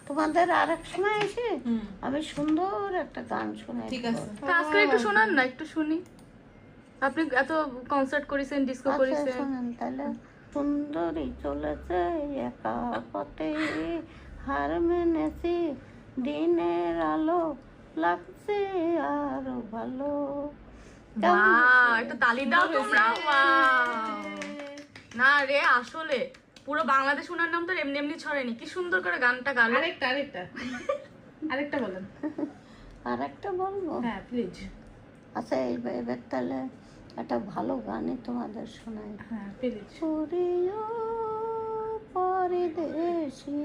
তোমাদের আরেক সময় এসে আমি সুন্দর একটা গান শোনাই। ঠিক আছে, তো আজকে একটু শোনান না, একটু শুনি। আপনি এত কনসার্ট করেছেন, ডিস্কো আচ্ছা করেছেন। শোনেন তাহলে। সুন্দরী চলেছে একা পথে, হার মেনেছি দিনের আলো, লাগছে আরো ভালো। বাহ, একটু তালি দাও তোমরা। না রে, আসলে পুরো বাংলাদেশ ওনার নাম তো এমনি এমনি ছড়েনি, কি সুন্দর করে গানটা গালো। আরেকটা বলেন। আর একটা বলবো? হ্যাঁ প্লিজ। আচ্ছা এবার তাহলে একটা ভালো গানই তোমাদের শোনাই। হ্যাঁ প্লিজ। প্রিয় পরদেশী,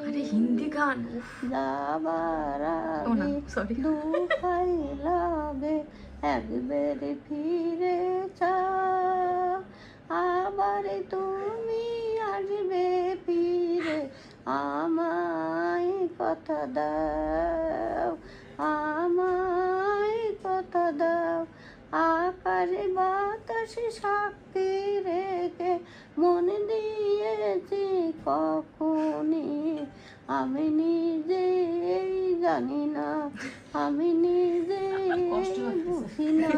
আরে হিন্দি গান, উফ। যাবার ও না, আগে sorry। দুহাই লাগে একবার ফিরে যাও, আবার তুমি আসবে ফিরে, আমায় কথা দাও, আমায় কথা দাও। আকাশে বাতাসে সাক্ষী রেখে মন দিয়েছি কখনই, আমি নিজেই জানি না, আমি নিজেই বুঝি না।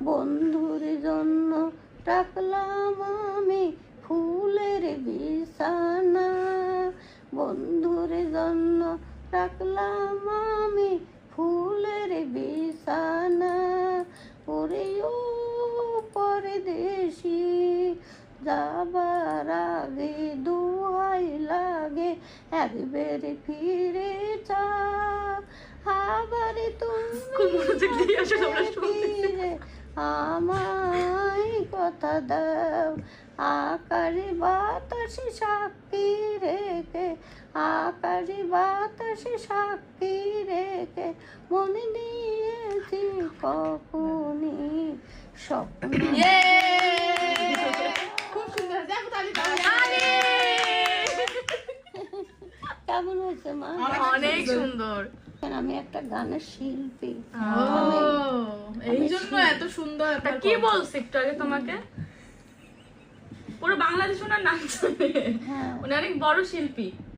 বন্ধুর জন্য রাখলাম আমি ফুলের বিছানা, বন্ধুর জন্য রাখলাম আমি ফুলের বিছানা। ওরেও পরদেশী, যাবার আগে দুহাই লাগে একবার ফিরে যাও, আবার খুব মনোযোগ তুমি দিয়ে আসলে আমরা শুনতেছি। ফিরে আমায় কথা দাও। আকাশে বাতাসে সাক্ষী রেখে, আকাশে বাতাসে সাক্ষী রেখে মনে নিয়েছি কখনই স্বপ্ন। খুব সুন্দর, দেখো তালি দাও। কেমন হয়েছে মা? অনেক সুন্দর। আমি একটা গানের শিল্পী। এই জন্য এত সুন্দর। তা কি বলছে একটু আগে তোমাকে? পুরো বাংলাদেশ ওনার নাম জানে, হ্যাঁ উনি অনেক বড় শিল্পী।